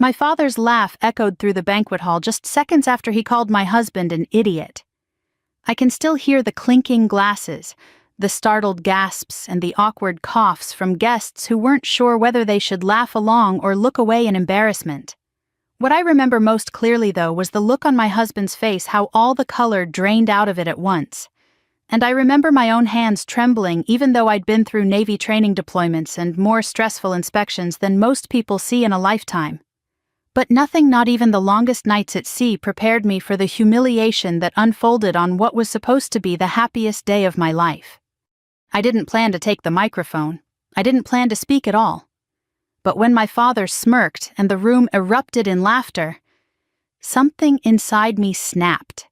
My father's laugh echoed through the banquet hall just seconds after he called my husband an idiot. I can still hear the clinking glasses, the startled gasps and the awkward coughs from guests who weren't sure whether they should laugh along or look away in embarrassment. What I remember most clearly, though, was the look on my husband's face, how all the color drained out of it at once. And I remember my own hands trembling even though I'd been through Navy training deployments and more stressful inspections than most people see in a lifetime. But nothing, not even the longest nights at sea, prepared me for the humiliation that unfolded on what was supposed to be the happiest day of my life. I didn't plan to take the microphone. I didn't plan to speak at all. But when my father smirked and the room erupted in laughter, something inside me snapped.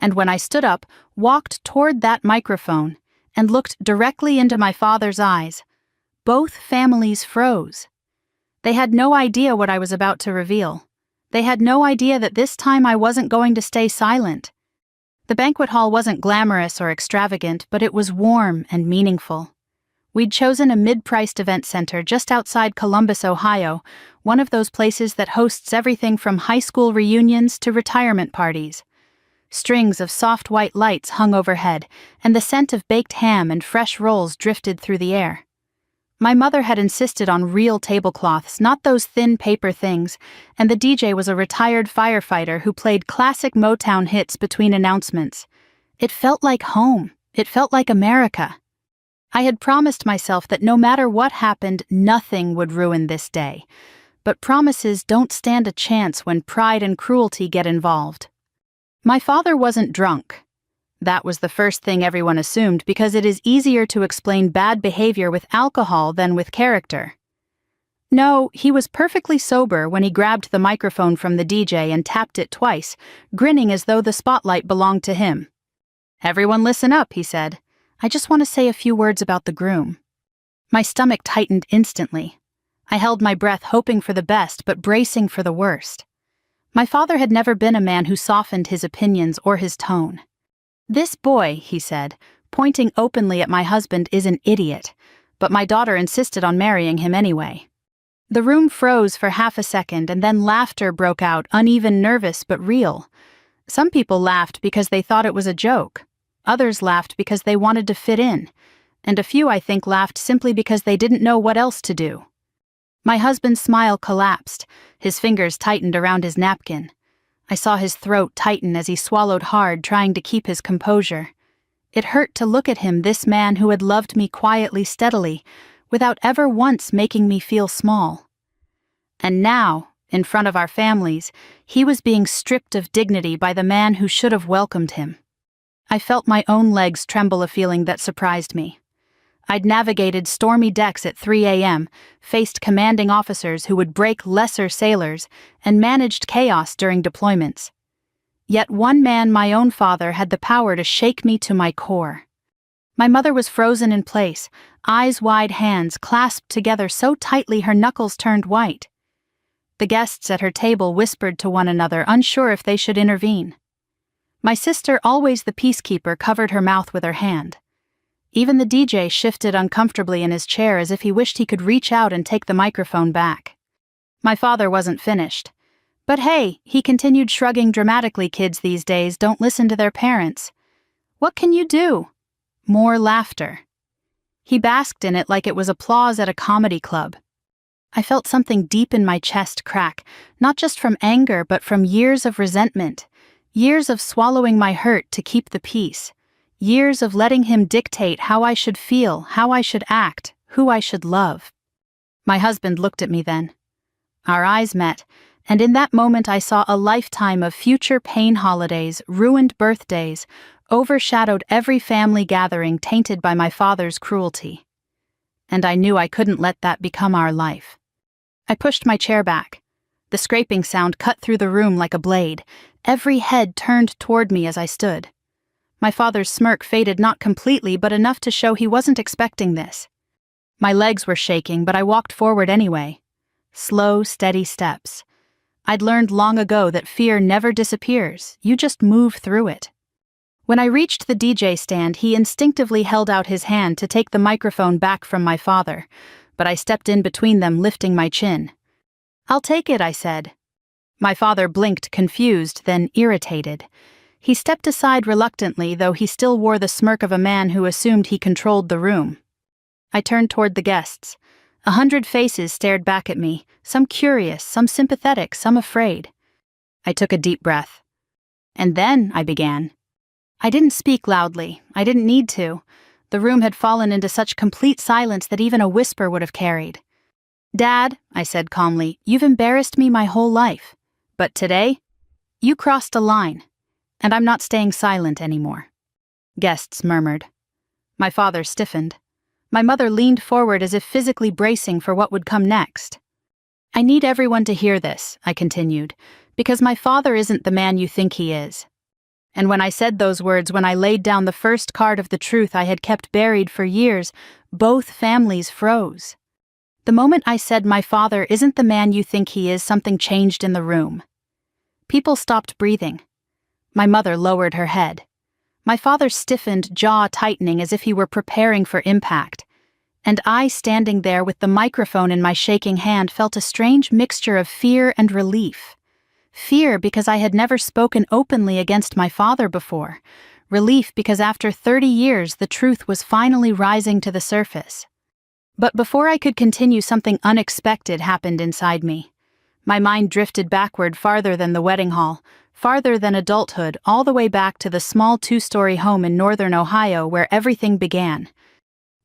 And when I stood up, walked toward that microphone, and looked directly into my father's eyes, both families froze. They had no idea what I was about to reveal. They had no idea that this time I wasn't going to stay silent. The banquet hall wasn't glamorous or extravagant, but it was warm and meaningful. We'd chosen a mid-priced event center just outside Columbus, Ohio, one of those places that hosts everything from high school reunions to retirement parties. Strings of soft white lights hung overhead, and the scent of baked ham and fresh rolls drifted through the air. My mother had insisted on real tablecloths, not those thin paper things, and the DJ was a retired firefighter who played classic Motown hits between announcements. It felt like home. It felt like America. I had promised myself that no matter what happened, nothing would ruin this day. But promises don't stand a chance when pride and cruelty get involved. My father wasn't drunk. That was the first thing everyone assumed because it is easier to explain bad behavior with alcohol than with character. No, he was perfectly sober when he grabbed the microphone from the DJ and tapped it twice, grinning as though the spotlight belonged to him. "Everyone listen up," he said. "I just want to say a few words about the groom." My stomach tightened instantly. I held my breath, hoping for the best but bracing for the worst. My father had never been a man who softened his opinions or his tone. "This boy," he said, pointing openly at my husband, "is an idiot, but my daughter insisted on marrying him anyway." The room froze for half a second, and then laughter broke out, uneven, nervous, but real. Some people laughed because they thought it was a joke. Others laughed because they wanted to fit in. And a few, I think, laughed simply because they didn't know what else to do. My husband's smile collapsed. His fingers tightened around his napkin. I saw his throat tighten as he swallowed hard, trying to keep his composure. It hurt to look at him, this man who had loved me quietly, steadily, without ever once making me feel small. And now, in front of our families, he was being stripped of dignity by the man who should have welcomed him. I felt my own legs tremble, a feeling that surprised me. I'd navigated stormy decks at 3 a.m., faced commanding officers who would break lesser sailors, and managed chaos during deployments. Yet one man, my own father, had the power to shake me to my core. My mother was frozen in place, eyes wide, hands clasped together so tightly her knuckles turned white. The guests at her table whispered to one another, unsure if they should intervene. My sister, always the peacekeeper, covered her mouth with her hand. Even the DJ shifted uncomfortably in his chair as if he wished he could reach out and take the microphone back. My father wasn't finished. "But hey," he continued, shrugging dramatically, "kids these days don't listen to their parents. What can you do?" More laughter. He basked in it like it was applause at a comedy club. I felt something deep in my chest crack, not just from anger but from years of resentment, years of swallowing my hurt to keep the peace. Years of letting him dictate how I should feel, how I should act, who I should love. My husband looked at me then. Our eyes met, and in that moment I saw a lifetime of future pain holidays, ruined birthdays, overshadowed every family gathering tainted by my father's cruelty. And I knew I couldn't let that become our life. I pushed my chair back. The scraping sound cut through the room like a blade. Every head turned toward me as I stood. My father's smirk faded, not completely, but enough to show he wasn't expecting this. My legs were shaking, but I walked forward anyway. Slow, steady steps. I'd learned long ago that fear never disappears, you just move through it. When I reached the DJ stand, he instinctively held out his hand to take the microphone back from my father, but I stepped in between them, lifting my chin. "I'll take it," I said. My father blinked, confused, then irritated. He stepped aside reluctantly, though he still wore the smirk of a man who assumed he controlled the room. I turned toward the guests. 100 faces stared back at me, some curious, some sympathetic, some afraid. I took a deep breath. "And then," I began. I didn't speak loudly. I didn't need to. The room had fallen into such complete silence that even a whisper would have carried. "Dad," I said calmly, "you've embarrassed me my whole life. But today, you crossed a line, and I'm not staying silent anymore." Guests murmured. My father stiffened. My mother leaned forward as if physically bracing for what would come next. "I need everyone to hear this," I continued, "because my father isn't the man you think he is." And when I said those words, when I laid down the first card of the truth I had kept buried for years, both families froze. The moment I said my father isn't the man you think he is, something changed in the room. People stopped breathing. My mother lowered her head. My father stiffened, jaw tightening as if he were preparing for impact. And I, standing there with the microphone in my shaking hand, felt a strange mixture of fear and relief. Fear because I had never spoken openly against my father before. Relief because after 30 years the truth was finally rising to the surface. But before I could continue, something unexpected happened inside me. My mind drifted backward farther than the wedding hall, farther than adulthood, all the way back to the small 2-story home in northern Ohio where everything began.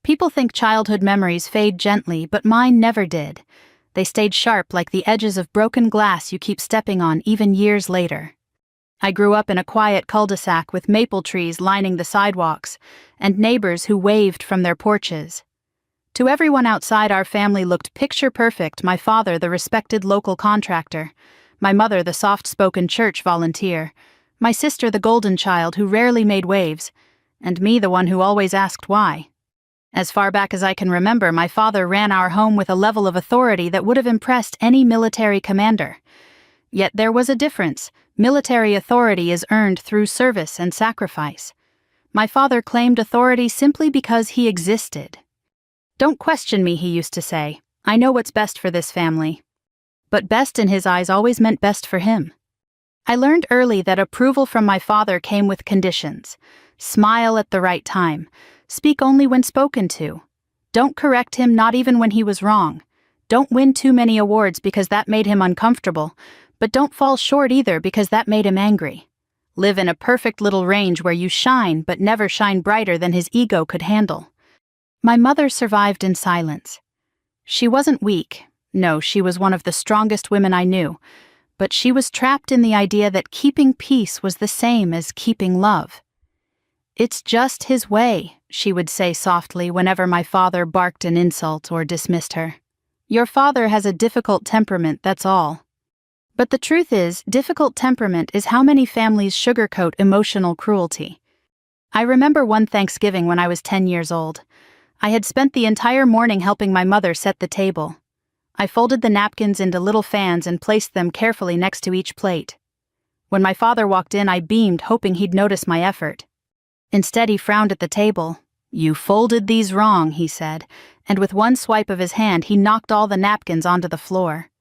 People think childhood memories fade gently, but mine never did. They stayed sharp like the edges of broken glass you keep stepping on even years later. I grew up in a quiet cul-de-sac with maple trees lining the sidewalks, and neighbors who waved from their porches. To everyone outside, our family looked picture-perfect, my father the respected local contractor, my mother the soft-spoken church volunteer, my sister the golden child who rarely made waves, and me the one who always asked why. As far back as I can remember, my father ran our home with a level of authority that would have impressed any military commander. Yet there was a difference. Military authority is earned through service and sacrifice. My father claimed authority simply because he existed. "Don't question me," he used to say. "I know what's best for this family." But best in his eyes always meant best for him. I learned early that approval from my father came with conditions. Smile at the right time. Speak only when spoken to. Don't correct him, not even when he was wrong. Don't win too many awards because that made him uncomfortable, but don't fall short either because that made him angry. Live in a perfect little range where you shine, but never shine brighter than his ego could handle. My mother survived in silence. She wasn't weak. No, she was one of the strongest women I knew, but she was trapped in the idea that keeping peace was the same as keeping love. "It's just his way," she would say softly whenever my father barked an insult or dismissed her. "Your father has a difficult temperament, that's all." But the truth is, difficult temperament is how many families sugarcoat emotional cruelty. I remember one Thanksgiving when I was 10 years old. I had spent the entire morning helping my mother set the table. I folded the napkins into little fans and placed them carefully next to each plate. When my father walked in, I beamed, hoping he'd notice my effort. Instead, he frowned at the table. "You folded these wrong," he said, and with one swipe of his hand, he knocked all the napkins onto the floor.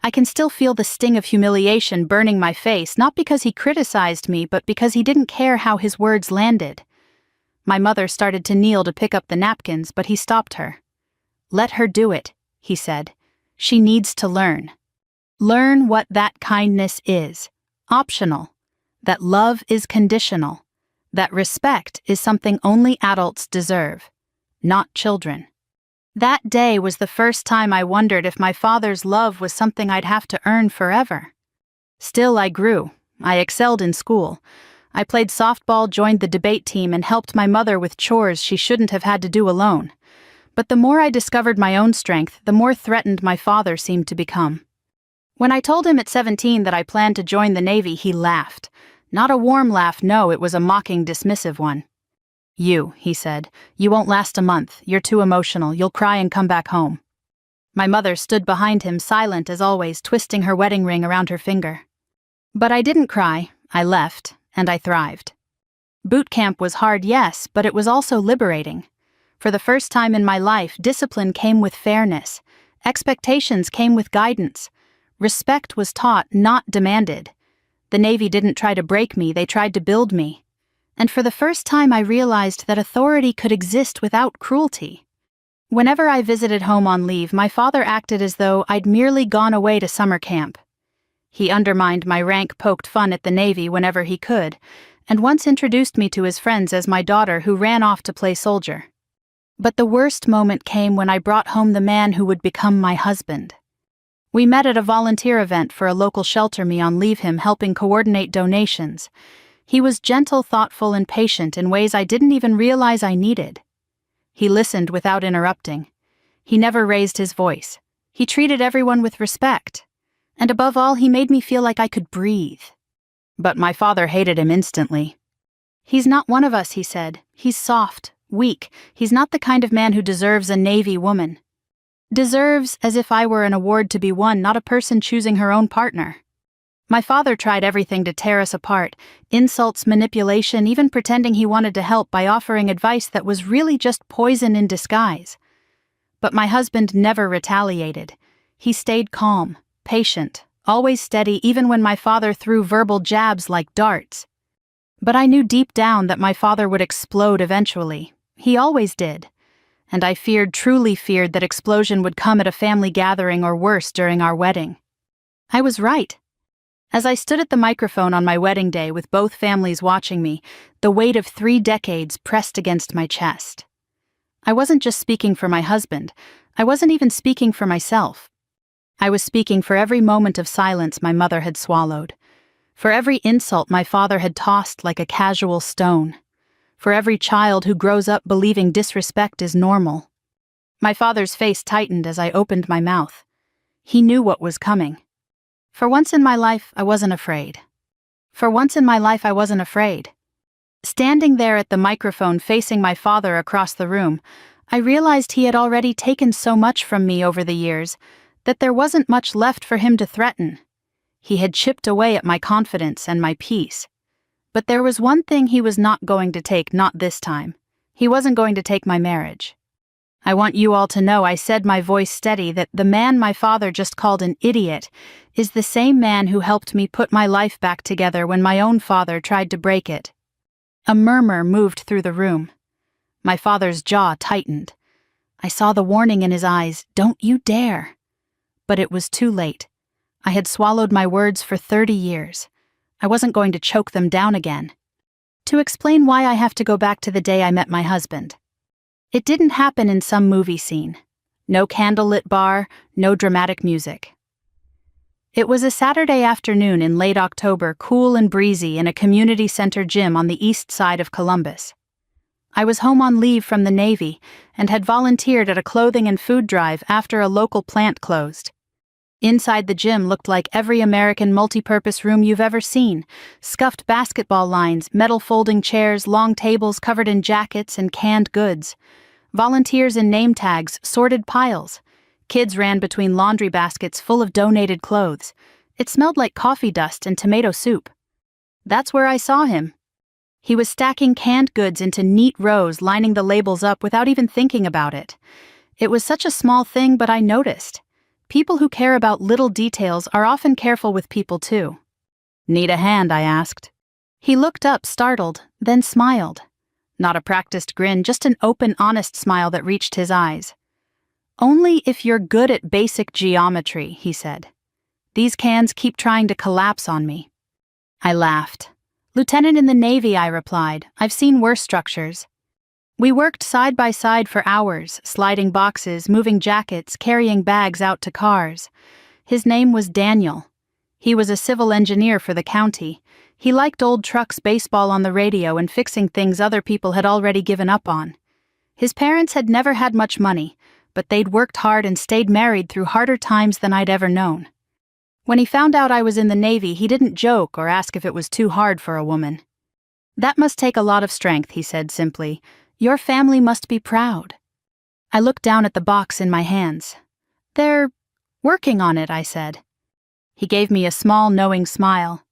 I can still feel the sting of humiliation burning my face, not because he criticized me, but because he didn't care how his words landed. My mother started to kneel to pick up the napkins, but he stopped her. "Let her do it," he said. "She needs to learn. Learn what that kindness is. Optional. That love is conditional. That respect is something only adults deserve, not children." That day was the first time I wondered if my father's love was something I'd have to earn forever. Still, I grew. I excelled in school. I played softball, joined the debate team, and helped my mother with chores she shouldn't have had to do alone. But the more I discovered my own strength, the more threatened my father seemed to become. When I told him at 17 that I planned to join the Navy, he laughed. Not a warm laugh, no, it was a mocking, dismissive one. He said, "you won't last a month. You're too emotional. You'll cry and come back home." My mother stood behind him, silent as always, twisting her wedding ring around her finger. But I didn't cry. I left, and I thrived. Boot camp was hard, yes, but it was also liberating. For the first time in my life, discipline came with fairness. Expectations came with guidance. Respect was taught, not demanded. The Navy didn't try to break me, they tried to build me. And for the first time I realized that authority could exist without cruelty. Whenever I visited home on leave, my father acted as though I'd merely gone away to summer camp. He undermined my rank, poked fun at the Navy whenever he could, and once introduced me to his friends as my daughter who ran off to play soldier. But the worst moment came when I brought home the man who would become my husband. We met at a volunteer event for a local shelter me on leave, him helping coordinate donations. He was gentle, thoughtful, and patient in ways I didn't even realize I needed. He listened without interrupting. He never raised his voice. He treated everyone with respect. And above all, he made me feel like I could breathe. But my father hated him instantly. "He's not one of us," he said. "He's soft, weak. He's not the kind of man who deserves a Navy woman." Deserves, as if I were an award to be won, not a person choosing her own partner. My father tried everything to tear us apart: insults, manipulation, even pretending he wanted to help by offering advice that was really just poison in disguise. But my husband never retaliated. He stayed calm, patient, always steady, even when my father threw verbal jabs like darts. But I knew deep down that my father would explode eventually. He always did. And I truly feared that explosion would come at a family gathering or worse, during our wedding. I was right. As I stood at the microphone on my wedding day with both families watching me, the weight of 3 decades pressed against my chest. I wasn't just speaking for my husband. I wasn't even speaking for myself. I was speaking for every moment of silence my mother had swallowed, for every insult my father had tossed like a casual stone, for every child who grows up believing disrespect is normal. My father's face tightened as I opened my mouth. He knew what was coming. For once in my life, I wasn't afraid. Standing there at the microphone facing my father across the room, I realized he had already taken so much from me over the years that there wasn't much left for him to threaten. He had chipped away at my confidence and my peace. But there was one thing he was not going to take, not this time. He wasn't going to take my marriage. "I want you all to know," I said, my voice steady, "that the man my father just called an idiot is the same man who helped me put my life back together when my own father tried to break it." A murmur moved through the room. My father's jaw tightened. I saw the warning in his eyes, "Don't you dare." But it was too late. I had swallowed my words for 30 years. I wasn't going to choke them down again. To explain why, I have to go back to the day I met my husband. It didn't happen in some movie scene. No candlelit bar, no dramatic music. It was a Saturday afternoon in late October, cool and breezy, in a community center gym on the east side of Columbus. I was home on leave from the Navy and had volunteered at a clothing and food drive after a local plant closed. Inside the gym looked like every American multi-purpose room you've ever seen: scuffed basketball lines, metal folding chairs, long tables covered in jackets and canned goods. Volunteers in name tags, sorted piles. Kids ran between laundry baskets full of donated clothes. It smelled like coffee dust and tomato soup. That's where I saw him. He was stacking canned goods into neat rows, lining the labels up without even thinking about it. It was such a small thing, but I noticed. People who care about little details are often careful with people too. "Need a hand?" I asked. He looked up, startled, then smiled. Not a practiced grin, just an open, honest smile that reached his eyes. "Only if you're good at basic geometry," he said. "These cans keep trying to collapse on me." I laughed. "Lieutenant in the Navy," I replied. "I've seen worse structures." We worked side by side for hours, sliding boxes, moving jackets, carrying bags out to cars. His name was Daniel. He was a civil engineer for the county. He liked old trucks, baseball on the radio, and fixing things other people had already given up on. His parents had never had much money, but they'd worked hard and stayed married through harder times than I'd ever known. When he found out I was in the Navy, he didn't joke or ask if it was too hard for a woman. "That must take a lot of strength," he said simply. "Your family must be proud." I looked down at the box in my hands. "They're working on it," I said. He gave me a small, knowing smile.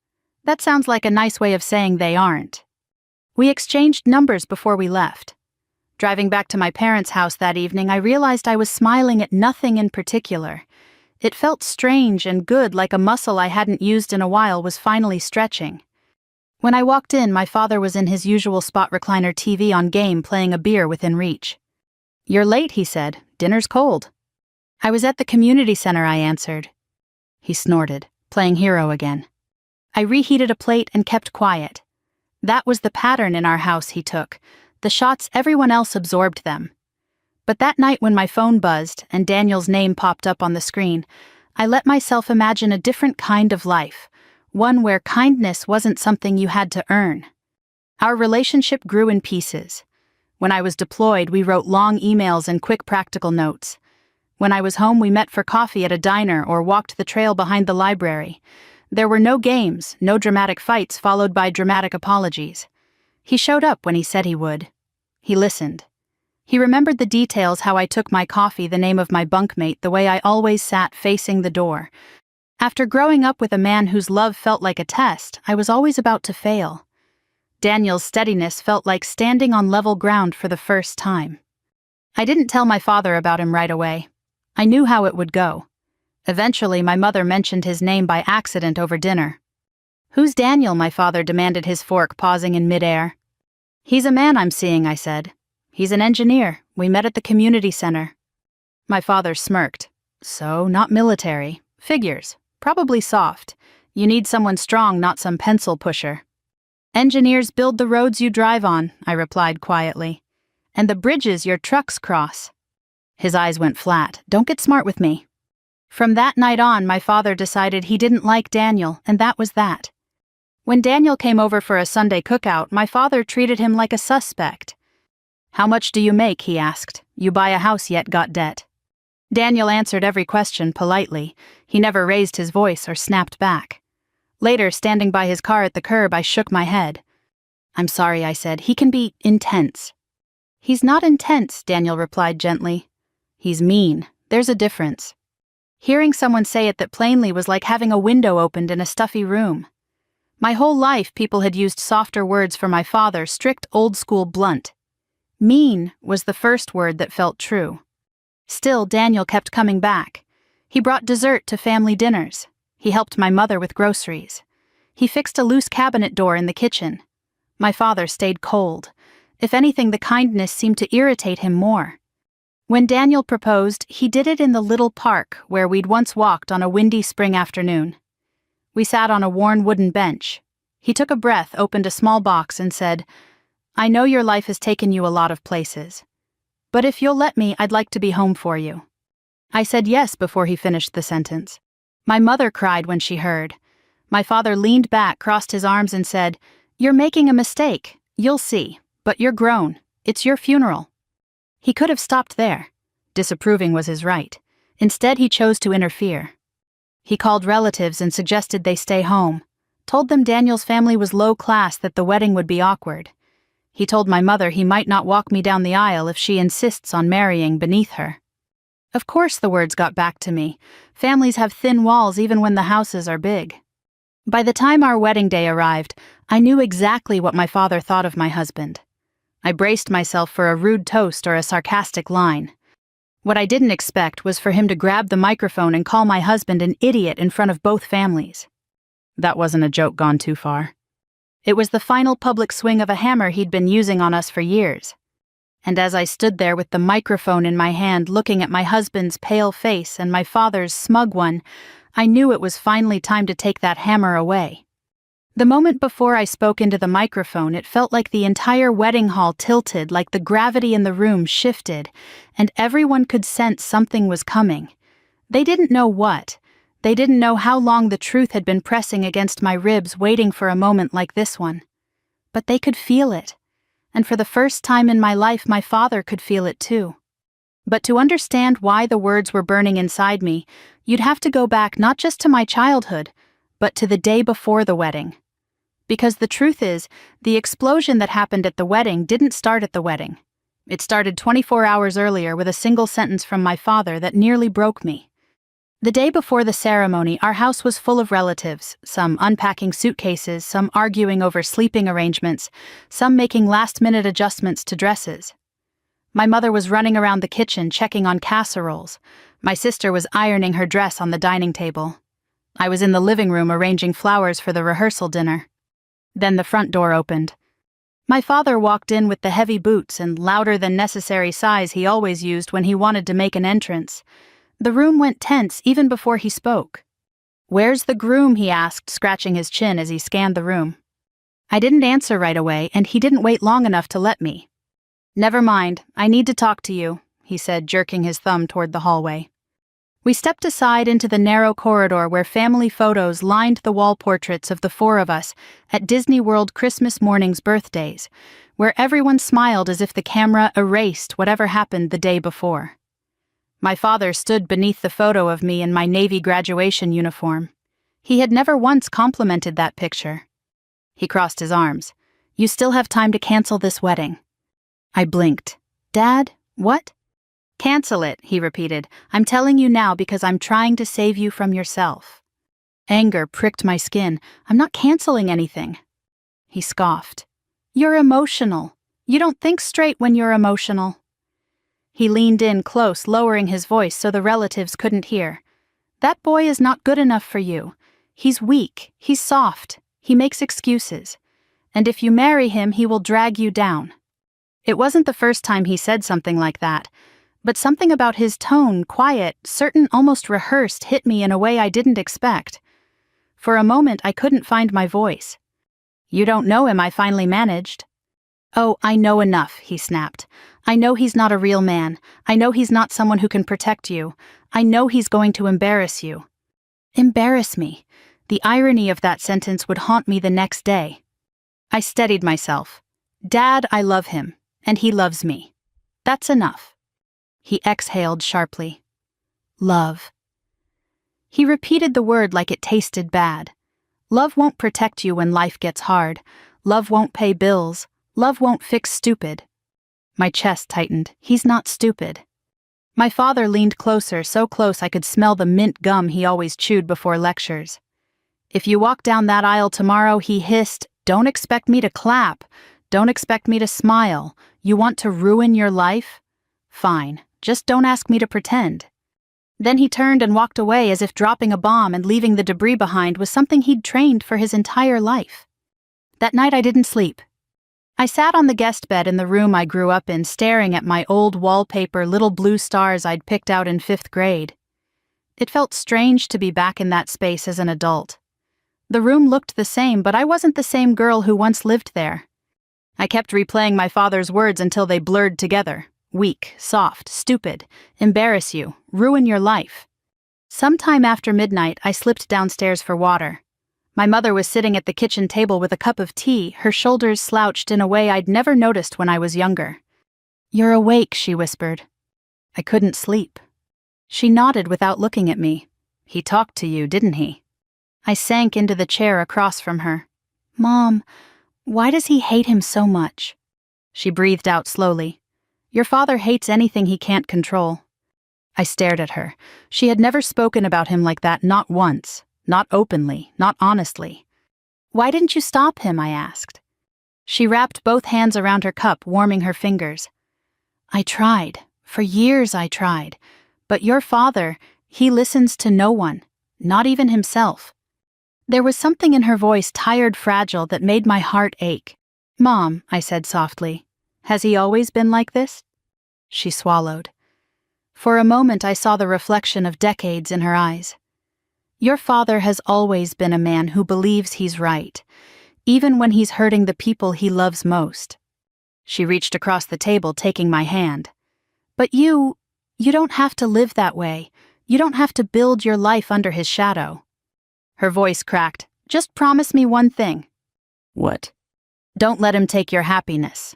"That sounds like a nice way of saying they aren't." We exchanged numbers before we left. Driving back to my parents' house that evening, I realized I was smiling at nothing in particular. It felt strange and good, like a muscle I hadn't used in a while was finally stretching. When I walked in, my father was in his usual spot recliner TV on game, playing a beer within reach. "You're late," he said. "Dinner's cold." "I was at the community center," I answered. He snorted, playing hero again. I reheated a plate and kept quiet. That was the pattern in our house he took. The shots, everyone else absorbed them. But that night when my phone buzzed and Daniel's name popped up on the screen, I let myself imagine a different kind of life, one where kindness wasn't something you had to earn. Our relationship grew in pieces. When I was deployed, we wrote long emails and quick practical notes. When I was home, we met for coffee at a diner or walked the trail behind the library. There were no games, no dramatic fights followed by dramatic apologies. He showed up when he said he would. He listened. He remembered the details: how I took my coffee, the name of my bunkmate, the way I always sat facing the door. After growing up with a man whose love felt like a test, I was always about to fail. Daniel's steadiness felt like standing on level ground for the first time. I didn't tell my father about him right away. I knew how it would go. Eventually, my mother mentioned his name by accident over dinner. "Who's Daniel?" my father demanded, his fork pausing in midair. "He's a man I'm seeing," I said. "He's an engineer. We met at the community center." My father smirked. "So, not military. Figures. Probably soft. You need someone strong, not some pencil pusher." "Engineers build the roads you drive on," I replied quietly. "And the bridges your trucks cross." His eyes went flat. "Don't get smart with me." From that night on, my father decided he didn't like Daniel, and that was that. When Daniel came over for a Sunday cookout, my father treated him like a suspect. "How much do you make?" he asked. "You buy a house yet got debt?" Daniel answered every question politely. He never raised his voice or snapped back. Later, standing by his car at the curb, I shook my head. "I'm sorry," I said. "He can be intense." "He's not intense," Daniel replied gently. "He's mean. There's a difference." Hearing someone say it that plainly was like having a window opened in a stuffy room. My whole life, people had used softer words for my father, strict, old-school, blunt. Mean was the first word that felt true. Still, Daniel kept coming back. He brought dessert to family dinners. He helped my mother with groceries. He fixed a loose cabinet door in the kitchen. My father stayed cold. If anything, the kindness seemed to irritate him more. When Daniel proposed, he did it in the little park where we'd once walked on a windy spring afternoon. We sat on a worn wooden bench. He took a breath, opened a small box, and said, "I know your life has taken you a lot of places. But if you'll let me, I'd like to be home for you." I said yes before he finished the sentence. My mother cried when she heard. My father leaned back, crossed his arms, and said, "You're making a mistake. You'll see. But you're grown. It's your funeral." He could have stopped there. Disapproving was his right. Instead, he chose to interfere. He called relatives and suggested they stay home. Told them Daniel's family was low class, that the wedding would be awkward. He told my mother he might not walk me down the aisle if she insists on marrying beneath her. Of course the words got back to me. Families have thin walls even when the houses are big. By the time our wedding day arrived, I knew exactly what my father thought of my husband. I braced myself for a rude toast or a sarcastic line. What I didn't expect was for him to grab the microphone and call my husband an idiot in front of both families. That wasn't a joke gone too far. It was the final public swing of a hammer he'd been using on us for years. And as I stood there with the microphone in my hand, looking at my husband's pale face and my father's smug one, I knew it was finally time to take that hammer away. The moment before I spoke into the microphone, it felt like the entire wedding hall tilted, like the gravity in the room shifted, and everyone could sense something was coming. They didn't know what. They didn't know how long the truth had been pressing against my ribs, waiting for a moment like this one. But they could feel it. And for the first time in my life, my father could feel it too. But to understand why the words were burning inside me, you'd have to go back not just to my childhood, but to the day before the wedding. Because the truth is, the explosion that happened at the wedding didn't start at the wedding. It started 24 hours earlier with a single sentence from my father that nearly broke me. The day before the ceremony, our house was full of relatives, some unpacking suitcases, some arguing over sleeping arrangements, some making last-minute adjustments to dresses. My mother was running around the kitchen checking on casseroles. My sister was ironing her dress on the dining table. I was in the living room arranging flowers for the rehearsal dinner. Then the front door opened. My father walked in with the heavy boots and louder-than-necessary sighs he always used when he wanted to make an entrance. The room went tense even before he spoke. "Where's the groom?" he asked, scratching his chin as he scanned the room. I didn't answer right away, and he didn't wait long enough to let me. "Never mind, I need to talk to you," he said, jerking his thumb toward the hallway. We stepped aside into the narrow corridor where family photos lined the wall portraits of the four of us at Disney World Christmas morning's birthdays, where everyone smiled as if the camera erased whatever happened the day before. My father stood beneath the photo of me in my Navy graduation uniform. He had never once complimented that picture. He crossed his arms. "You still have time to cancel this wedding." I blinked. "Dad, what?" "Cancel it," he repeated. "I'm telling you now because I'm trying to save you from yourself." Anger pricked my skin. "I'm not canceling anything." He scoffed. "You're emotional. You don't think straight when you're emotional." He leaned in close, lowering his voice so the relatives couldn't hear. "That boy is not good enough for you. He's weak, he's soft, he makes excuses. And if you marry him, he will drag you down." It wasn't the first time he said something like that. But something about his tone, quiet, certain, almost rehearsed, hit me in a way I didn't expect. For a moment, I couldn't find my voice. "You don't know him, I finally managed." "Oh, I know enough," he snapped. "I know he's not a real man. I know he's not someone who can protect you. I know he's going to embarrass you." Embarrass me. The irony of that sentence would haunt me the next day. I steadied myself. "Dad, I love him, and he loves me. That's enough." He exhaled sharply. "Love." He repeated the word like it tasted bad. Love won't protect you when life gets hard. Love won't pay bills. Love won't fix stupid. My chest tightened. He's not stupid. My father leaned closer, so close I could smell the mint gum he always chewed before lectures. "If you walk down that aisle tomorrow," he hissed, "don't expect me to clap. Don't expect me to smile. You want to ruin your life? Fine. Just don't ask me to pretend." Then he turned and walked away as if dropping a bomb and leaving the debris behind was something he'd trained for his entire life. That night I didn't sleep. I sat on the guest bed in the room I grew up in, staring at my old wallpaper little blue stars I'd picked out in 5th grade. It felt strange to be back in that space as an adult. The room looked the same, but I wasn't the same girl who once lived there. I kept replaying my father's words until they blurred together. Weak, soft, stupid, embarrass you, ruin your life. Sometime after midnight, I slipped downstairs for water. My mother was sitting at the kitchen table with a cup of tea, her shoulders slouched in a way I'd never noticed when I was younger. "You're awake," she whispered. I couldn't sleep. She nodded without looking at me. "He talked to you, didn't he?" I sank into the chair across from her. "Mom, why does he hate him so much?" She breathed out slowly. "Your father hates anything he can't control." I stared at her. She had never spoken about him like that, not once. Not openly, not honestly. "Why didn't you stop him?" I asked. She wrapped both hands around her cup, warming her fingers. "I tried. For years I tried. But your father, he listens to no one. Not even himself." There was something in her voice, tired, fragile, that made my heart ache. "Mom," I said softly, "has he always been like this?" She swallowed. For a moment I saw the reflection of decades in her eyes. "Your father has always been a man who believes he's right, even when he's hurting the people he loves most." She reached across the table, taking my hand. "But you don't have to live that way. You don't have to build your life under his shadow." Her voice cracked. "Just promise me one thing." "What?" "Don't let him take your happiness."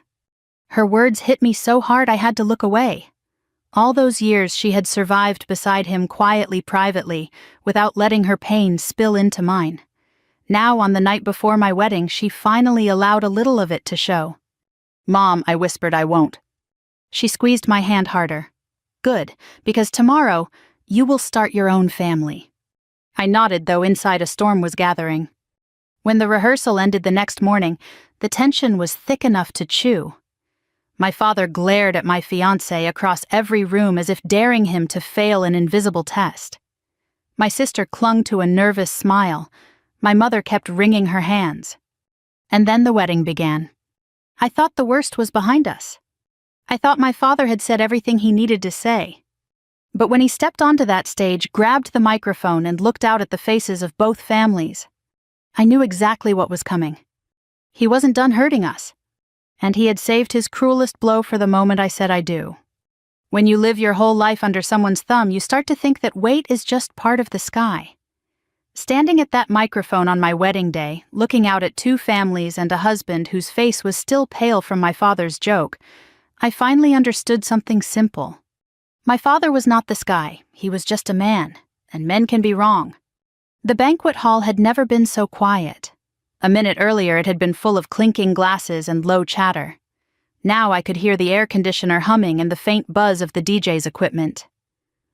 Her words hit me so hard I had to look away. All those years she had survived beside him quietly, privately, without letting her pain spill into mine. Now, on the night before my wedding, she finally allowed a little of it to show. "Mom," I whispered, "I won't." She squeezed my hand harder. "Good, because tomorrow, you will start your own family." I nodded, though inside a storm was gathering. When the rehearsal ended the next morning, the tension was thick enough to chew. My father glared at my fiancé across every room as if daring him to fail an invisible test. My sister clung to a nervous smile. My mother kept wringing her hands. And then the wedding began. I thought the worst was behind us. I thought my father had said everything he needed to say. But when he stepped onto that stage, grabbed the microphone, and looked out at the faces of both families, I knew exactly what was coming. He wasn't done hurting us. And he had saved his cruelest blow for the moment I said I do. When you live your whole life under someone's thumb, you start to think that weight is just part of the sky. Standing at that microphone on my wedding day, looking out at two families and a husband whose face was still pale from my father's joke, I finally understood something simple. My father was not the sky, he was just a man, and men can be wrong. The banquet hall had never been so quiet. A minute earlier it had been full of clinking glasses and low chatter. Now I could hear the air conditioner humming and the faint buzz of the DJ's equipment.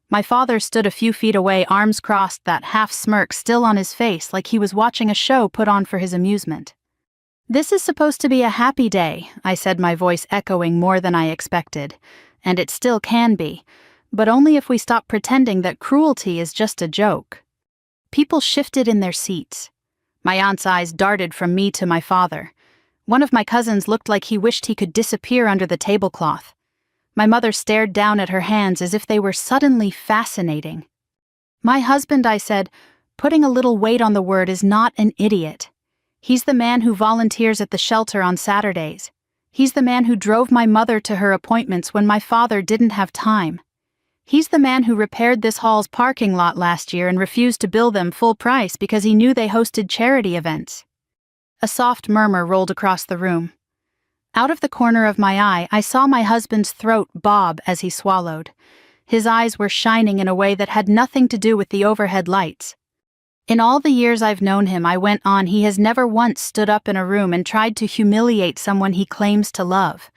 My father stood a few feet away, arms crossed, that half smirk still on his face, like he was watching a show put on for his amusement. "This is supposed to be a happy day," I said, my voice echoing more than I expected. "And it still can be, but only if we stop pretending that cruelty is just a joke." People shifted in their seats. My aunt's eyes darted from me to my father. One of my cousins looked like he wished he could disappear under the tablecloth. My mother stared down at her hands as if they were suddenly fascinating. "My husband," I said, putting a little weight on the word, "is not an idiot. He's the man who volunteers at the shelter on Saturdays. He's the man who drove my mother to her appointments when my father didn't have time. He's the man who repaired this hall's parking lot last year and refused to bill them full price because he knew they hosted charity events." A soft murmur rolled across the room. Out of the corner of my eye, I saw my husband's throat bob as he swallowed. His eyes were shining in a way that had nothing to do with the overhead lights. "In all the years I've known him," I went on, "he has never once stood up in a room and tried to humiliate someone he claims to love."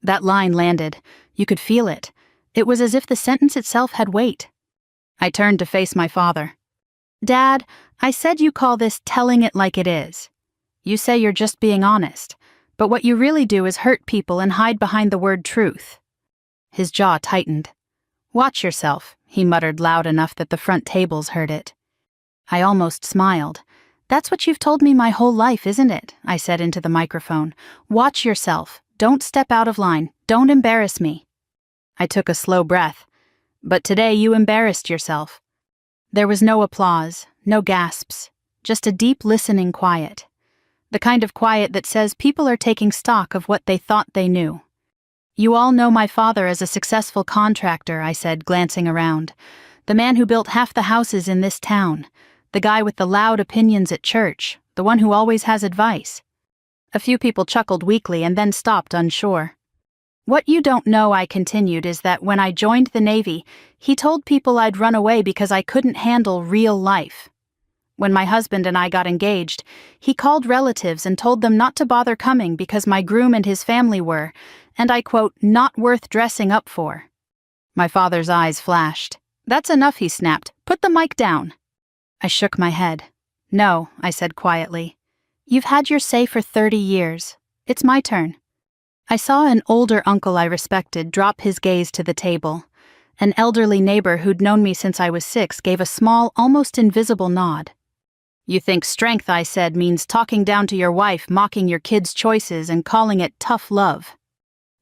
That line landed. You could feel it. It was as if the sentence itself had weight. I turned to face my father. "Dad, I said you call this telling it like it is. You say you're just being honest, but what you really do is hurt people and hide behind the word truth." His jaw tightened. "Watch yourself," he muttered loud enough that the front tables heard it. I almost smiled. "That's what you've told me my whole life, isn't it?" I said into the microphone. "Watch yourself. Don't step out of line. Don't embarrass me." I took a slow breath. "But today you embarrassed yourself." There was no applause, no gasps, just a deep listening quiet. The kind of quiet that says people are taking stock of what they thought they knew. "You all know my father as a successful contractor," I said, glancing around. "The man who built half the houses in this town. The guy with the loud opinions at church. The one who always has advice." A few people chuckled weakly and then stopped, unsure. "What you don't know," I continued, "is that when I joined the Navy, he told people I'd run away because I couldn't handle real life. When my husband and I got engaged, he called relatives and told them not to bother coming because my groom and his family were, and I quote, not worth dressing up for." My father's eyes flashed. "That's enough," he snapped. "Put the mic down." I shook my head. "No," I said quietly. "You've had your say for 30 years. It's my turn." I saw an older uncle I respected drop his gaze to the table. An elderly neighbor who'd known me since I was 6 gave a small, almost invisible nod. "You think strength," I said, "means talking down to your wife, mocking your kids' choices, and calling it tough love."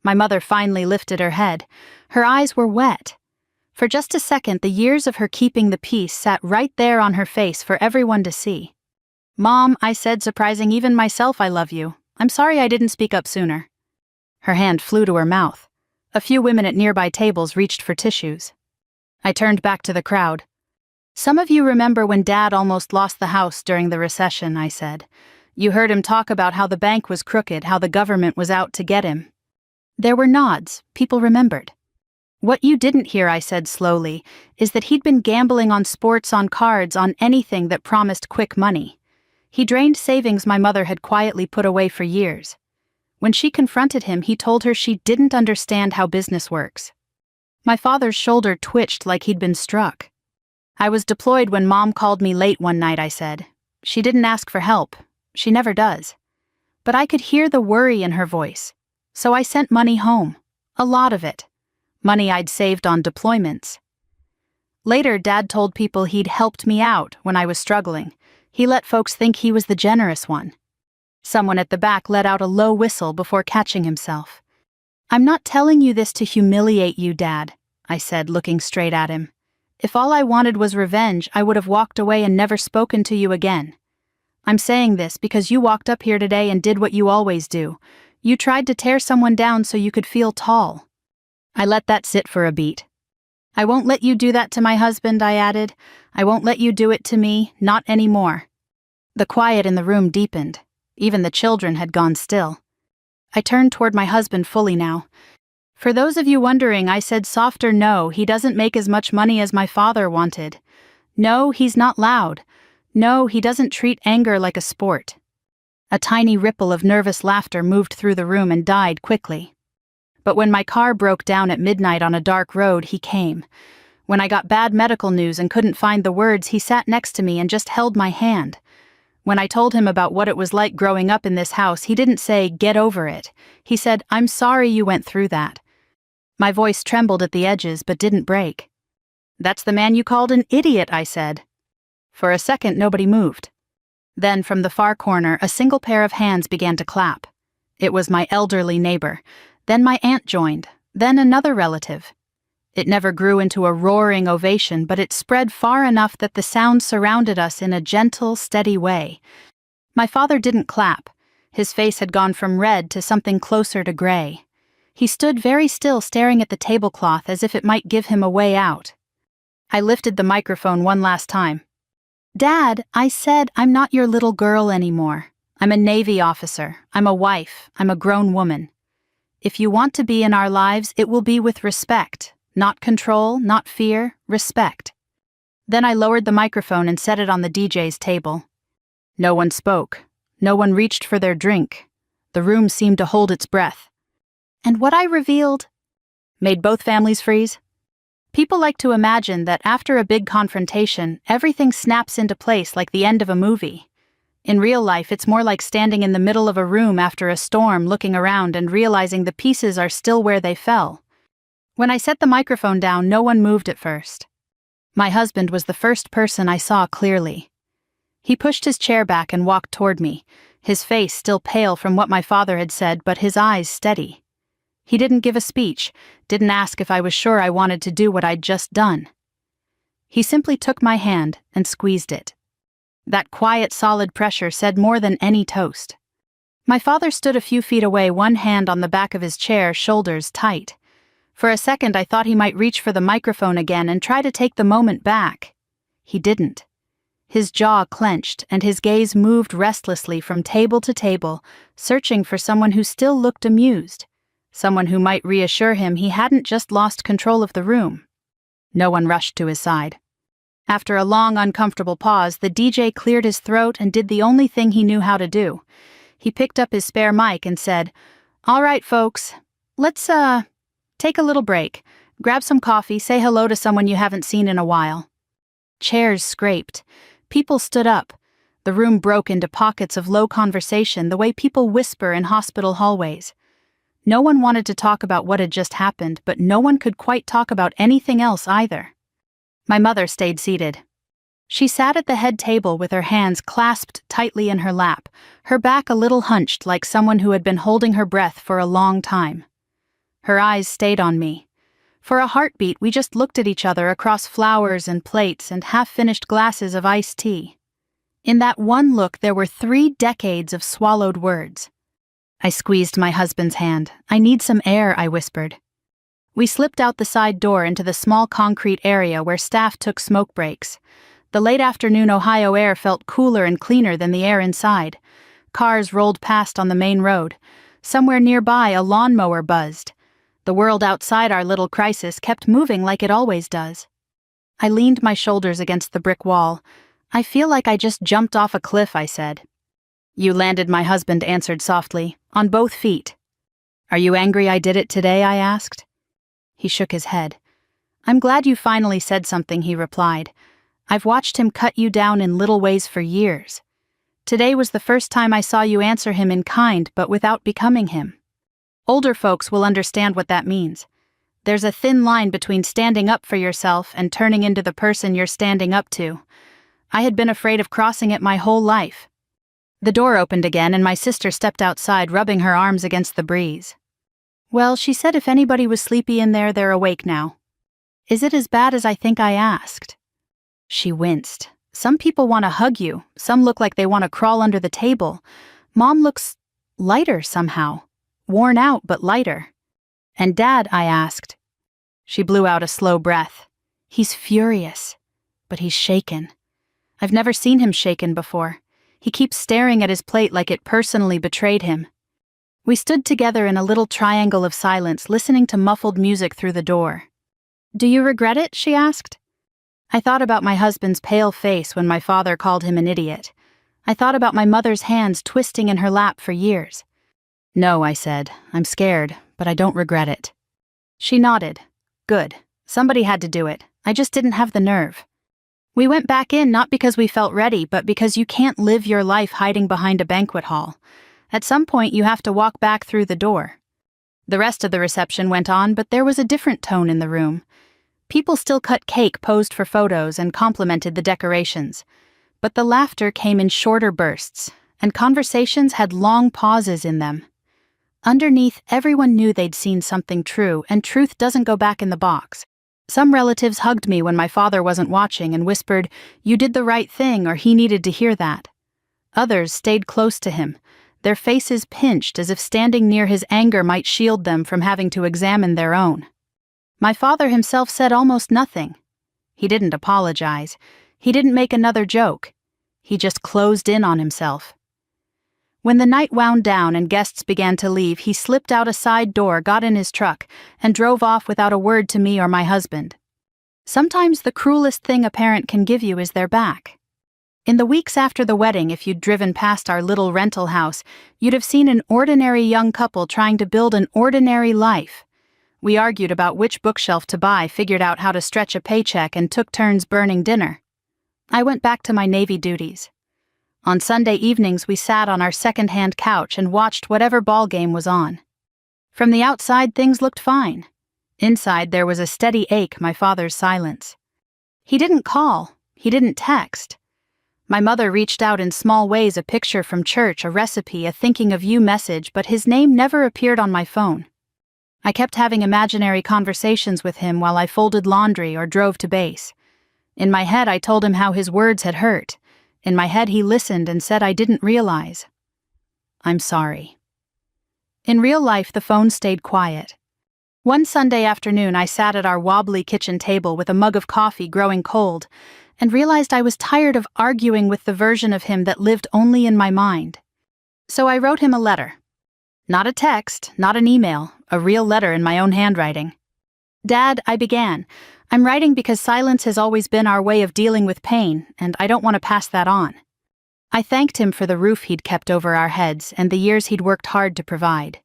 My mother finally lifted her head. Her eyes were wet. For just a second, the years of her keeping the peace sat right there on her face for everyone to see. "Mom," I said, surprising even myself, "I love you. I'm sorry I didn't speak up sooner." Her hand flew to her mouth. A few women at nearby tables reached for tissues. I turned back to the crowd. "Some of you remember when Dad almost lost the house during the recession," I said. "You heard him talk about how the bank was crooked, how the government was out to get him." There were nods. People remembered. "What you didn't hear," I said slowly, "is that he'd been gambling on sports, on cards, on anything that promised quick money. He drained savings my mother had quietly put away for years. When she confronted him, he told her she didn't understand how business works." My father's shoulder twitched like he'd been struck. "I was deployed when Mom called me late one night," I said. "She didn't ask for help. She never does." But I could hear the worry in her voice. So I sent money home. A lot of it. Money I'd saved on deployments. Later, Dad told people he'd helped me out when I was struggling. He let folks think he was the generous one. Someone at the back let out a low whistle before catching himself. "I'm not telling you this to humiliate you, Dad," I said, looking straight at him. "If all I wanted was revenge, I would have walked away and never spoken to you again. I'm saying this because you walked up here today and did what you always do. You tried to tear someone down so you could feel tall." I let that sit for a beat. "I won't let you do that to my husband," I added. "I won't let you do it to me, not anymore." The quiet in the room deepened. Even the children had gone still. I turned toward my husband fully now. "For those of you wondering, I said softer no, he doesn't make as much money as my father wanted. No, he's not loud. No, he doesn't treat anger like a sport." A tiny ripple of nervous laughter moved through the room and died quickly. But when my car broke down at midnight on a dark road, he came. When I got bad medical news and couldn't find the words, he sat next to me and just held my hand. When I told him about what it was like growing up in this house, he didn't say, "Get over it." He said, "I'm sorry you went through that." My voice trembled at the edges but didn't break. "That's the man you called an idiot," I said. For a second, nobody moved. Then, from the far corner, a single pair of hands began to clap. It was my elderly neighbor. Then my aunt joined. Then another relative. It never grew into a roaring ovation, but it spread far enough that the sound surrounded us in a gentle, steady way. My father didn't clap. His face had gone from red to something closer to gray. He stood very still, staring at the tablecloth as if it might give him a way out. I lifted the microphone one last time. "Dad," I said, "I'm not your little girl anymore. I'm a Navy officer. I'm a wife. I'm a grown woman. If you want to be in our lives, it will be with respect. Not control, not fear, respect." Then I lowered the microphone and set it on the DJ's table. No one spoke. No one reached for their drink. The room seemed to hold its breath. And what I revealed made both families freeze. People like to imagine that after a big confrontation, everything snaps into place like the end of a movie. In real life, it's more like standing in the middle of a room after a storm, looking around and realizing the pieces are still where they fell. When I set the microphone down, no one moved at first. My husband was the first person I saw clearly. He pushed his chair back and walked toward me, his face still pale from what my father had said, but his eyes steady. He didn't give a speech, didn't ask if I was sure I wanted to do what I'd just done. He simply took my hand and squeezed it. That quiet, solid pressure said more than any toast. My father stood a few feet away, one hand on the back of his chair, shoulders tight. For a second, I thought he might reach for the microphone again and try to take the moment back. He didn't. His jaw clenched, and his gaze moved restlessly from table to table, searching for someone who still looked amused, someone who might reassure him he hadn't just lost control of the room. No one rushed to his side. After a long, uncomfortable pause, the DJ cleared his throat and did the only thing he knew how to do. He picked up his spare mic and said, "All right, folks, let's, take a little break. Grab some coffee, say hello to someone you haven't seen in a while." Chairs scraped. People stood up. The room broke into pockets of low conversation, the way people whisper in hospital hallways. No one wanted to talk about what had just happened, but no one could quite talk about anything else either. My mother stayed seated. She sat at the head table with her hands clasped tightly in her lap, her back a little hunched like someone who had been holding her breath for a long time. Her eyes stayed on me. For a heartbeat, we just looked at each other across flowers and plates and half-finished glasses of iced tea. In that one look, there were 3 decades of swallowed words. I squeezed my husband's hand. "I need some air," I whispered. We slipped out the side door into the small concrete area where staff took smoke breaks. The late afternoon Ohio air felt cooler and cleaner than the air inside. Cars rolled past on the main road. Somewhere nearby, a lawnmower buzzed. The world outside our little crisis kept moving like it always does. I leaned my shoulders against the brick wall. "I feel like I just jumped off a cliff," I said. "You landed," my husband answered softly, "on both feet." "Are you angry I did it today?" I asked. He shook his head. "I'm glad you finally said something," he replied. "I've watched him cut you down in little ways for years. Today was the first time I saw you answer him in kind but without becoming him." Older folks will understand what that means. There's a thin line between standing up for yourself and turning into the person you're standing up to. I had been afraid of crossing it my whole life. The door opened again and my sister stepped outside, rubbing her arms against the breeze. Well, she said if anybody was sleepy in there, they're awake now. Is it as bad as I think? I asked. She winced. Some people want to hug you. Some look like they want to crawl under the table. Mom looks lighter somehow. Worn out, but lighter. And Dad? I asked. She blew out a slow breath. He's furious, but he's shaken. I've never seen him shaken before. He keeps staring at his plate like it personally betrayed him. We stood together in a little triangle of silence, listening to muffled music through the door. Do you regret it? She asked. I thought about my husband's pale face when my father called him an idiot. I thought about my mother's hands twisting in her lap for years. No, I said. I'm scared, but I don't regret it. She nodded. Good. Somebody had to do it. I just didn't have the nerve. We went back in not because we felt ready, but because you can't live your life hiding behind a banquet hall. At some point, you have to walk back through the door. The rest of the reception went on, but there was a different tone in the room. People still cut cake, posed for photos, and complimented the decorations. But the laughter came in shorter bursts, and conversations had long pauses in them. Underneath, everyone knew they'd seen something true, and truth doesn't go back in the box. Some relatives hugged me when my father wasn't watching and whispered, "You did the right thing," or "He needed to hear that." Others stayed close to him, their faces pinched as if standing near his anger might shield them from having to examine their own. My father himself said almost nothing. He didn't apologize. He didn't make another joke. He just closed in on himself. When the night wound down and guests began to leave, he slipped out a side door, got in his truck, and drove off without a word to me or my husband. Sometimes the cruelest thing a parent can give you is their back. In the weeks after the wedding, if you'd driven past our little rental house, you'd have seen an ordinary young couple trying to build an ordinary life. We argued about which bookshelf to buy, figured out how to stretch a paycheck, and took turns burning dinner. I went back to my Navy duties. On Sunday evenings, we sat on our second-hand couch and watched whatever ball game was on. From the outside, things looked fine. Inside, there was a steady ache, my father's silence. He didn't call. He didn't text. My mother reached out in small ways, a picture from church, a recipe, a thinking of you message, but his name never appeared on my phone. I kept having imaginary conversations with him while I folded laundry or drove to base. In my head, I told him how his words had hurt. In my head, he listened and said I didn't realize. I'm sorry. In real life, the phone stayed quiet. One Sunday afternoon, I sat at our wobbly kitchen table with a mug of coffee growing cold and realized I was tired of arguing with the version of him that lived only in my mind. So I wrote him a letter. Not a text, not an email, a real letter in my own handwriting. Dad, I began. I'm writing because silence has always been our way of dealing with pain, and I don't want to pass that on. I thanked him for the roof he'd kept over our heads and the years he'd worked hard to provide.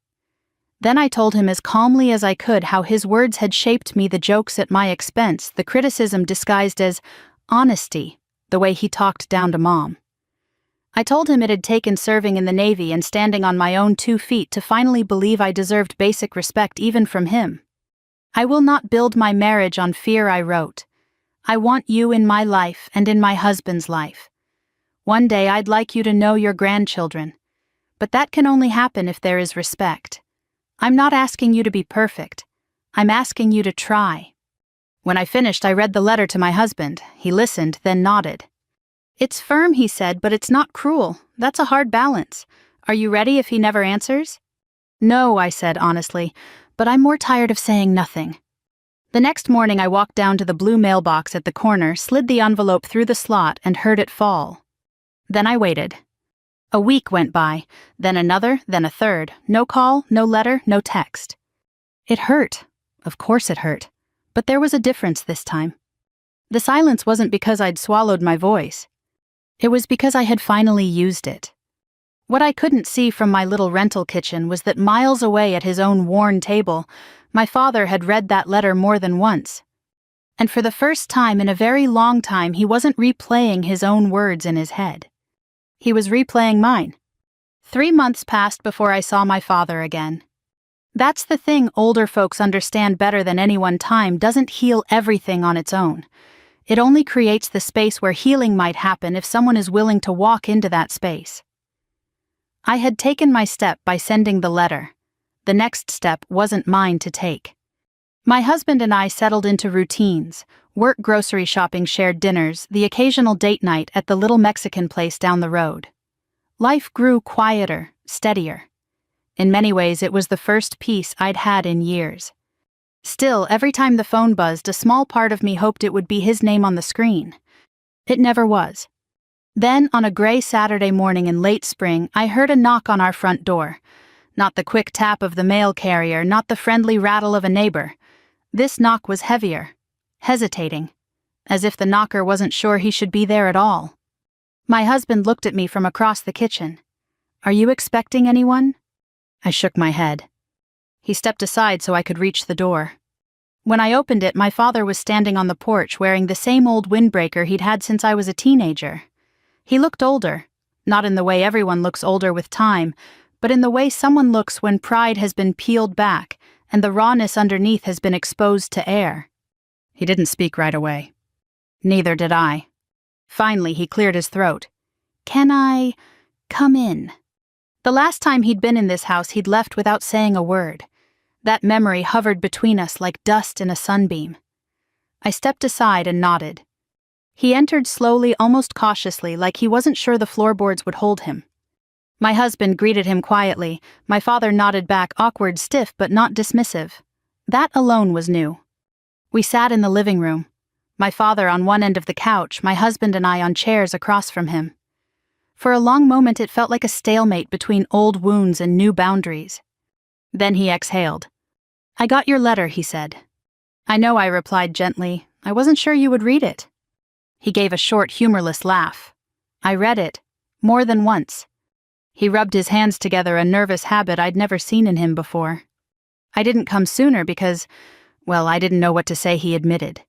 Then I told him as calmly as I could how his words had shaped me, the jokes at my expense, the criticism disguised as honesty, the way he talked down to Mom. I told him it had taken serving in the Navy and standing on my own 2 feet to finally believe I deserved basic respect even from him. I will not build my marriage on fear, I wrote. I want you in my life and in my husband's life. One day I'd like you to know your grandchildren. But that can only happen if there is respect. I'm not asking you to be perfect. I'm asking you to try. When I finished, I read the letter to my husband. He listened, then nodded. It's firm, he said, but it's not cruel. That's a hard balance. Are you ready if he never answers? No, I said honestly, but I'm more tired of saying nothing. The next morning I walked down to the blue mailbox at the corner, slid the envelope through the slot, and heard it fall. Then I waited. A week went by, then another, then a third. No call, no letter, no text. It hurt. Of course it hurt. But there was a difference this time. The silence wasn't because I'd swallowed my voice. It was because I had finally used it. What I couldn't see from my little rental kitchen was that miles away at his own worn table, my father had read that letter more than once. And for the first time in a very long time, he wasn't replaying his own words in his head. He was replaying mine. 3 months passed before I saw my father again. That's the thing older folks understand better than anyone: time doesn't heal everything on its own. It only creates the space where healing might happen if someone is willing to walk into that space. I had taken my step by sending the letter. The next step wasn't mine to take. My husband and I settled into routines: work, grocery shopping, shared dinners, the occasional date night at the little Mexican place down the road. Life grew quieter, steadier. In many ways, it was the first peace I'd had in years. Still, every time the phone buzzed, a small part of me hoped it would be his name on the screen. It never was. Then, on a gray Saturday morning in late spring, I heard a knock on our front door. Not the quick tap of the mail carrier, not the friendly rattle of a neighbor. This knock was heavier, hesitating, as if the knocker wasn't sure he should be there at all. My husband looked at me from across the kitchen. "Are you expecting anyone?" I shook my head. He stepped aside so I could reach the door. When I opened it, my father was standing on the porch wearing the same old windbreaker he'd had since I was a teenager. He looked older, not in the way everyone looks older with time, but in the way someone looks when pride has been peeled back and the rawness underneath has been exposed to air. He didn't speak right away. Neither did I. Finally, he cleared his throat. "Can I come in?" The last time he'd been in this house, he'd left without saying a word. That memory hovered between us like dust in a sunbeam. I stepped aside and nodded. He entered slowly, almost cautiously, like he wasn't sure the floorboards would hold him. My husband greeted him quietly. My father nodded back, awkward, stiff, but not dismissive. That alone was new. We sat in the living room. My father on one end of the couch, my husband and I on chairs across from him. For a long moment it felt like a stalemate between old wounds and new boundaries. Then he exhaled. "I got your letter," he said. "I know," I replied gently. "I wasn't sure you would read it." He gave a short, humorless laugh. "I read it. More than once." He rubbed his hands together, a nervous habit I'd never seen in him before. "I didn't come sooner because, well, I didn't know what to say," he admitted.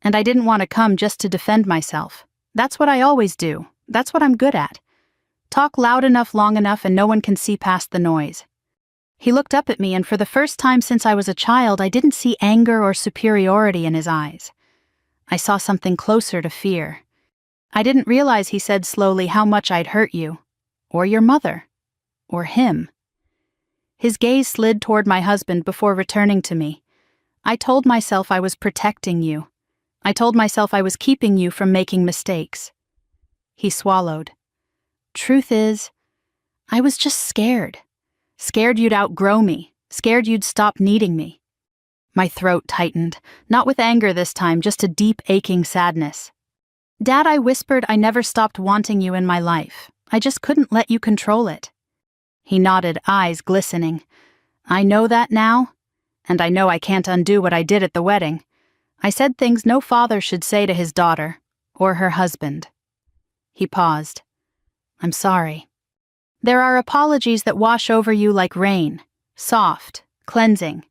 "And I didn't want to come just to defend myself. That's what I always do. That's what I'm good at. Talk loud enough, long enough, and no one can see past the noise." He looked up at me, and for the first time since I was a child, I didn't see anger or superiority in his eyes. I saw something closer to fear. "I didn't realize," he said slowly, "how much I'd hurt you. Or your mother. Or him." His gaze slid toward my husband before returning to me. "I told myself I was protecting you. I told myself I was keeping you from making mistakes." He swallowed. "Truth is, I was just scared. Scared you'd outgrow me. Scared you'd stop needing me." My throat tightened, not with anger this time, just a deep, aching sadness. "Dad," I whispered, "I never stopped wanting you in my life. I just couldn't let you control it." He nodded, eyes glistening. "I know that now, and I know I can't undo what I did at the wedding. I said things no father should say to his daughter, or her husband." He paused. "I'm sorry. There are apologies that wash over you like rain, soft, cleansing.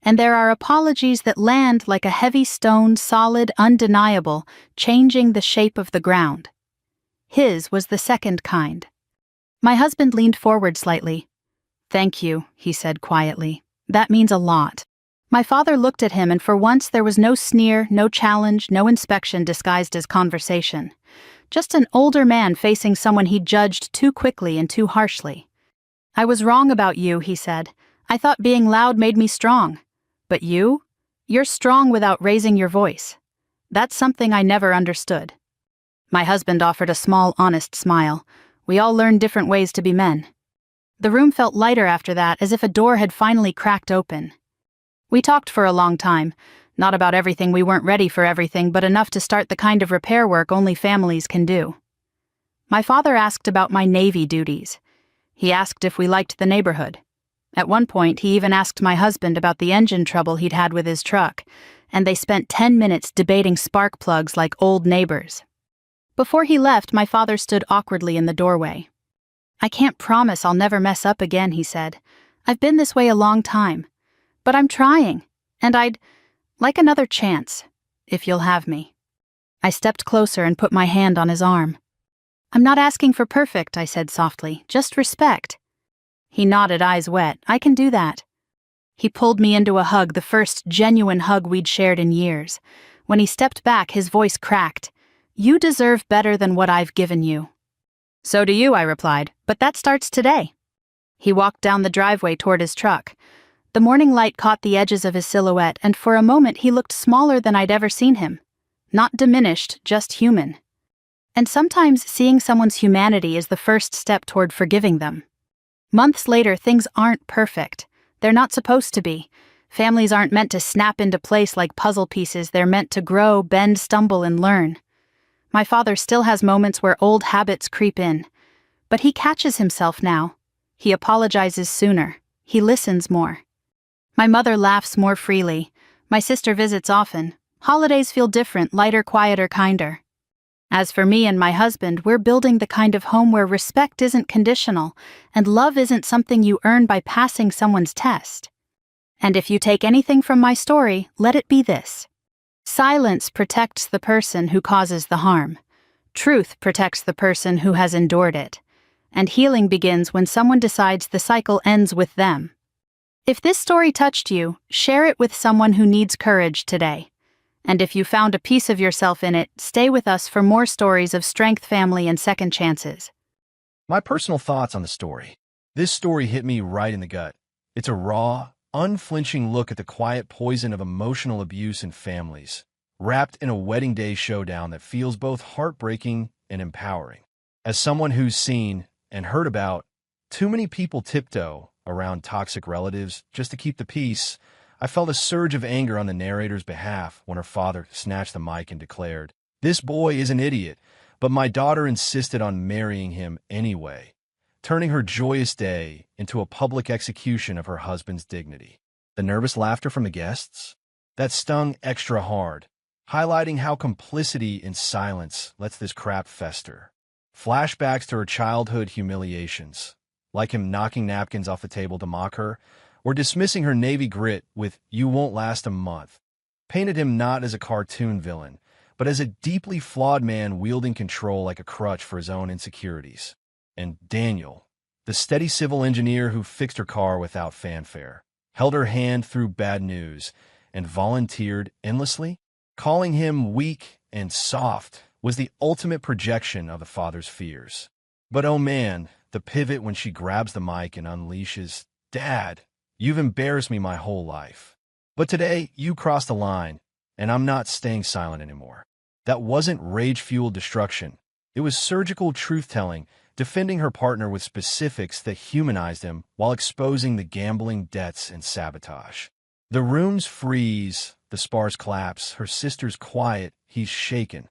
And there are apologies that land like a heavy stone, solid, undeniable, changing the shape of the ground." His was the second kind. My husband leaned forward slightly. "Thank you," he said quietly. "That means a lot." My father looked at him, and for once there was no sneer, no challenge, no inspection disguised as conversation. Just an older man facing someone he judged too quickly and too harshly. "I was wrong about you," he said. "I thought being loud made me strong. But you're strong without raising your voice. That's something I never understood." My husband offered a small, honest smile. We all learn different ways to be men. The room felt lighter after that, as if a door had finally cracked open. We talked for a long time. Not about everything, we weren't ready for everything, but enough to start the kind of repair work only families can do. My father asked about my Navy duties. He asked if we liked the neighborhood. At one point, he even asked my husband about the engine trouble he'd had with his truck, and they spent 10 minutes debating spark plugs like old neighbors. Before he left, my father stood awkwardly in the doorway. "I can't promise I'll never mess up again," he said. "I've been this way a long time. But I'm trying, and I'd like another chance, if you'll have me." I stepped closer and put my hand on his arm. "I'm not asking for perfect," I said softly, "just respect." He nodded, eyes wet. "I can do that." He pulled me into a hug, the first genuine hug we'd shared in years. When he stepped back, his voice cracked. "You deserve better than what I've given you." "So do you," I replied, "but that starts today." He walked down the driveway toward his truck. The morning light caught the edges of his silhouette, and for a moment he looked smaller than I'd ever seen him. Not diminished, just human. And sometimes seeing someone's humanity is the first step toward forgiving them. Months later, things aren't perfect. They're not supposed to be. Families aren't meant to snap into place like puzzle pieces. They're meant to grow, bend, stumble, and learn. My father still has moments where old habits creep in. But he catches himself now. He apologizes sooner. He listens more. My mother laughs more freely. My sister visits often. Holidays feel different, lighter, quieter, kinder. As for me and my husband, we're building the kind of home where respect isn't conditional, and love isn't something you earn by passing someone's test. And if you take anything from my story, let it be this. Silence protects the person who causes the harm. Truth protects the person who has endured it. And healing begins when someone decides the cycle ends with them. If this story touched you, share it with someone who needs courage today. And if you found a piece of yourself in it, stay with us for more stories of strength, family, and second chances. My personal thoughts on the story. This story hit me right in the gut. It's a raw, unflinching look at the quiet poison of emotional abuse in families, wrapped in a wedding day showdown that feels both heartbreaking and empowering. As someone who's seen and heard about too many people tiptoe around toxic relatives just to keep the peace, I felt a surge of anger on the narrator's behalf when her father snatched the mic and declared, "This boy is an idiot, but my daughter insisted on marrying him anyway," turning her joyous day into a public execution of her husband's dignity. The nervous laughter from the guests? That stung extra hard, highlighting how complicity in silence lets this crap fester. Flashbacks to her childhood humiliations, like him knocking napkins off the table to mock her, or dismissing her Navy grit with "you won't last a month," painted him not as a cartoon villain, but as a deeply flawed man wielding control like a crutch for his own insecurities. And Daniel, the steady civil engineer who fixed her car without fanfare, held her hand through bad news, and volunteered endlessly, calling him weak and soft, was the ultimate projection of the father's fears. But oh man, the pivot when she grabs the mic and unleashes, "Dad, you've embarrassed me my whole life. But today, you crossed the line, and I'm not staying silent anymore." That wasn't rage-fueled destruction. It was surgical truth-telling, defending her partner with specifics that humanized him while exposing the gambling debts and sabotage. The rooms freeze, the spars collapse, her sister's quiet, he's shaken.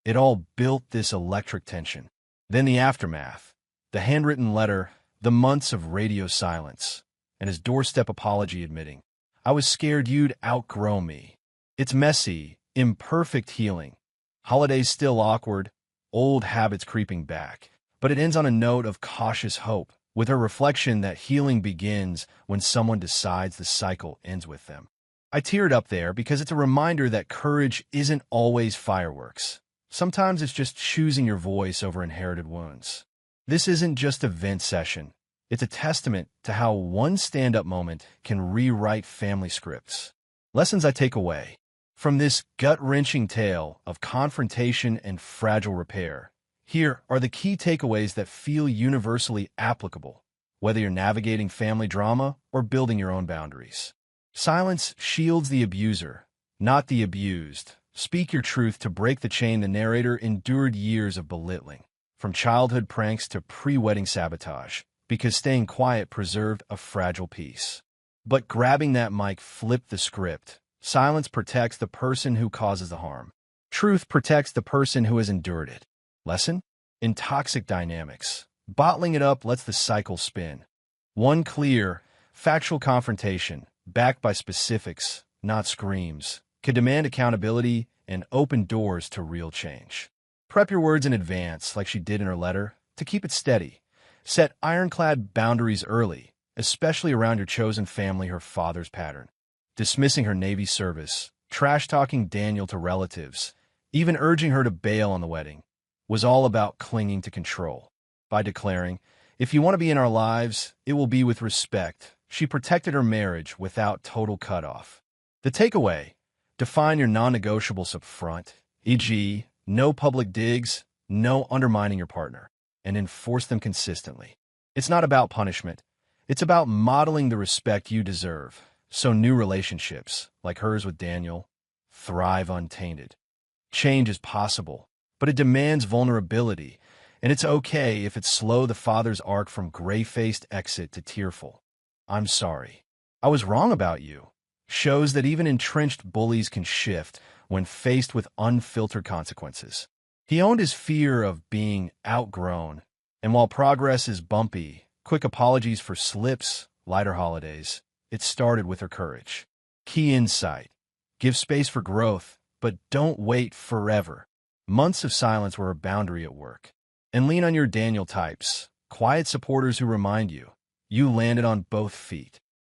It all built this electric tension. Then the aftermath, the handwritten letter, the months of radio silence, and his doorstep apology admitting, "I was scared you'd outgrow me." It's messy, imperfect healing. Holidays still awkward, old habits creeping back. But it ends on a note of cautious hope, with her reflection that healing begins when someone decides the cycle ends with them. I teared up there because it's a reminder that courage isn't always fireworks. Sometimes it's just choosing your voice over inherited wounds. This isn't just a vent session. It's a testament to how one stand-up moment can rewrite family scripts. Lessons I take away from this gut-wrenching tale of confrontation and fragile repair. Here are the key takeaways that feel universally applicable, whether you're navigating family drama or building your own boundaries. Silence shields the abuser, not the abused. Speak your truth to break the chain the narrator endured years of belittling, from childhood pranks to pre-wedding sabotage, because staying quiet preserved a fragile peace. But grabbing that mic flipped the script. Silence protects the person who causes the harm. Truth protects the person who has endured it. Lesson? In toxic dynamics, bottling it up lets the cycle spin. One clear, factual confrontation, backed by specifics, not screams, could demand accountability and open doors to real change. Prep your words in advance, like she did in her letter, to keep it steady. Set ironclad boundaries early, especially around your chosen family, her father's pattern. Dismissing her Navy service, trash-talking Daniel to relatives, even urging her to bail on the wedding, was all about clinging to control. By declaring, "If you want to be in our lives, it will be with respect," She protected her marriage without total cutoff. The takeaway: define your non-negotiables up front, e.g., no public digs, no undermining your partner, and enforce them consistently. It's not about punishment. It's about modeling the respect you deserve, so new relationships, like hers with Daniel, thrive untainted. Change is possible, but it demands vulnerability, and it's okay if it's slow the father's arc from gray-faced exit to tearful "I'm sorry. I was wrong about you" shows that even entrenched bullies can shift when faced with unfiltered consequences. He owned his fear of being outgrown, and while progress is bumpy, quick apologies for slips, lighter holidays, it started with her courage. Key insight: give space for growth, but don't wait forever. Months of silence were a boundary at work. And lean on your Daniel types, quiet supporters who remind you, you landed on both feet.